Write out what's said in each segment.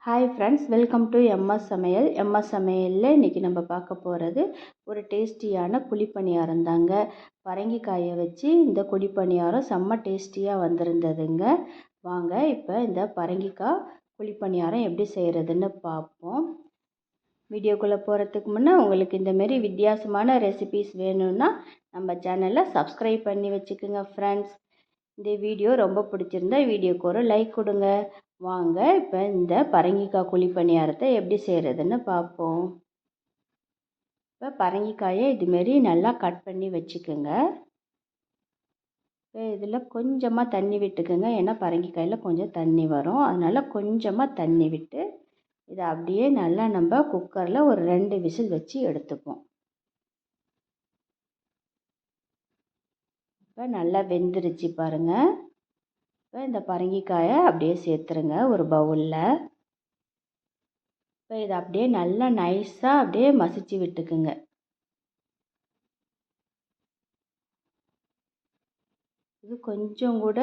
Hi friends, welcome to MS சமையல். MS சமையலில் இன்றைக்கி நம்ம பார்க்க போகிறது ஒரு டேஸ்டியான குழிப்பணியாரம் தாங்க. பரங்கிக்காயை வச்சு இந்த குழிப்பணியாரம் செம்ம டேஸ்டியாக வந்திருந்ததுங்க. வாங்க இப்போ இந்த பரங்கிக்காய் குழிப்பணியாரம் எப்படி செய்கிறதுன்னு பார்ப்போம். வீடியோக்குள்ளே போகிறதுக்கு முன்னே உங்களுக்கு இந்தமாரி வித்தியாசமான ரெசிபீஸ் வேணும்னா நம்ம சேனலை சப்ஸ்கிரைப் பண்ணி வச்சுக்கோங்க ஃப்ரெண்ட்ஸ். இந்த வீடியோ ரொம்ப பிடிச்சிருந்தா வீடியோக்கு ஒரு லைக் கொடுங்க. வாங்க இப்போ இந்த பரங்கிக்காய் குழிப்பணியாரத்தை எப்படி செய்கிறதுன்னு பார்ப்போம். இப்போ பரங்கிக்காயை இதுமாரி நல்லா கட் பண்ணி வச்சுக்கோங்க. இப்போ இதில் கொஞ்சமாக தண்ணி விட்டுக்குங்க, ஏன்னா பரங்கிக்காயில் கொஞ்சம் தண்ணி வரும். அதனால் கொஞ்சமாக தண்ணி விட்டு இதை அப்படியே நல்லா நம்ம குக்கரில் ஒரு 2 விசில் வச்சு எடுத்துப்போம். இப்போ நல்லா வெந்துருச்சு பாருங்கள். இப்போ இந்த பரங்கிக்காயை அப்படியே சேர்த்துருங்க ஒரு பவுலில். இப்போ இதை அப்படியே நல்லா நைஸாக அப்படியே மசிச்சு விட்டுக்குங்க. இது கொஞ்சம் கூட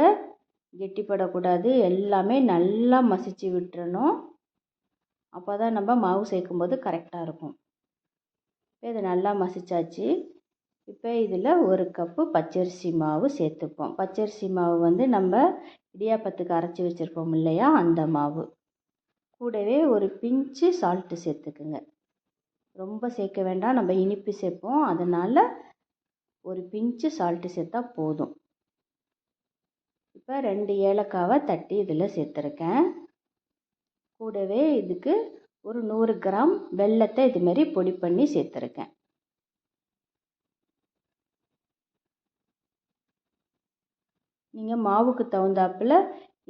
கெட்டிப்படக்கூடாது, எல்லாமே நல்லா மசிச்சு விட்டுறணும். அப்போ தான் நம்ம மாவு சேர்க்கும்போது கரெக்டாக இருக்கும். இப்போ இதை நல்லா மசிச்சாச்சு. இப்போ இதில் 1 கப்பு பச்சரிசி மாவு சேர்த்துப்போம். பச்சரிசி மாவு வந்து நம்ம இடியாப்பத்துக்கு அரைச்சி வச்சுருப்போம் இல்லையா, அந்த மாவு. கூடவே ஒரு பிஞ்சு சால்ட்டு சேர்த்துக்குங்க. ரொம்ப சேர்க்க வேண்டாம், நம்ம இனிப்பு சேர்ப்போம், அதனால் ஒரு பிஞ்சு சால்ட்டு சேர்த்தா போதும். இப்போ 2 ஏலக்காவை தட்டி இதில் சேர்த்துருக்கேன். கூடவே இதுக்கு ஒரு 100 கிராம் வெல்லத்தை இதுமாரி பொடி பண்ணி சேர்த்துருக்கேன். நீங்கள் மாவுக்கு தகுந்தாப்பில்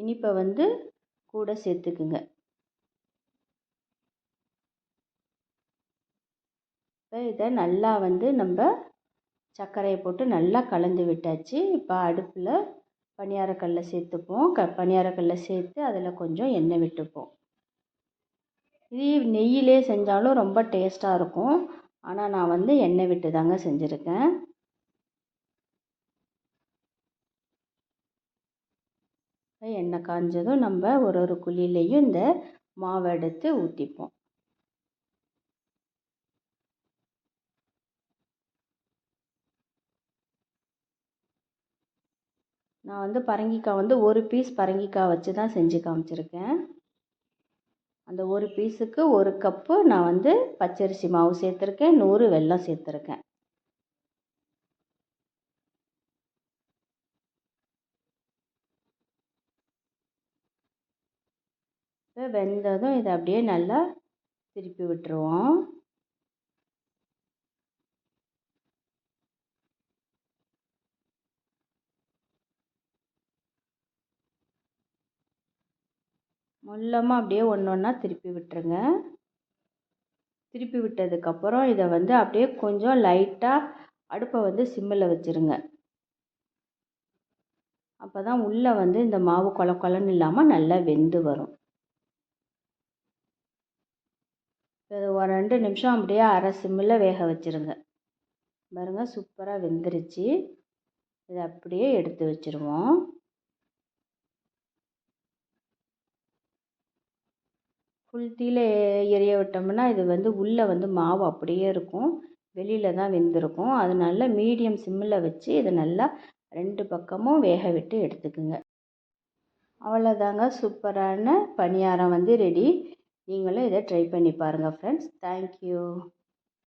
இனிப்பை வந்து கூட சேர்த்துக்குங்க. இப்போ இதை நல்லா வந்து நம்ம சர்க்கரையை போட்டு நல்லா கலந்து விட்டாச்சு. இப்போ அடுப்பில் பணியாரக்கல்லை சேர்த்துப்போம். பணியாரக்கல்லை சேர்த்து அதில் கொஞ்சம் எண்ணெய் விட்டுப்போம். இது நெய்யிலே செஞ்சாலும் ரொம்ப டேஸ்ட்டாக இருக்கும், ஆனால் நான் வந்து எண்ணெய் விட்டு தாங்க செஞ்சுருக்கேன். எண்ணெய் காஞ்சதும் நம்ம ஒரு குழியிலையும் இந்த மாவை எடுத்து ஊற்றிப்போம். நான் வந்து பரங்கிக்காய் வந்து 1 பீஸ் பரங்கிக்காய் வச்சு தான் செஞ்சு காமிச்சிருக்கேன். அந்த 1 பீஸுக்கு 1 கப்பு நான் வந்து பச்சரிசி மாவு சேர்த்துருக்கேன், 100 வெல்லம் சேர்த்துருக்கேன். இப்போ வெந்ததும் இதை அப்படியே நல்லா திருப்பி விட்டுருவோம். மொல்லமாக அப்படியே ஒன்றா திருப்பி விட்டுருங்க. திருப்பி விட்டதுக்கப்புறம் இதை வந்து அப்படியே கொஞ்சம் லைட்டாக அடுப்பை வந்து சிம்மில் வச்சுருங்க. அப்போ தான் உள்ளே வந்து இந்த மாவு கொல கொலன்னு இல்லாமல் நல்லா வெந்து வரும். இது ஒரு 2 நிமிஷம் அப்படியே அரை சிம்மில் வேக வச்சுருங்க. பாருங்கள், சூப்பராக வெந்துருச்சு. இதை அப்படியே எடுத்து வச்சுருவோம். ஃபுல் தீயில எரிய விட்டோம்னா இது வந்து உள்ளே வந்து மாவு அப்படியே இருக்கும், வெளியில் தான் வெந்திருக்கும். அதனால மீடியம் சிம்மில் வச்சு இதை நல்லா 2 பக்கமும் வேக விட்டு எடுத்துக்குங்க. அவ்வளோதாங்க, சூப்பரான பணியாரம் வந்து ரெடி. நீங்களும் இதை ட்ரை பண்ணி பாருங்கள் ஃப்ரெண்ட்ஸ். தேங்க்யூ.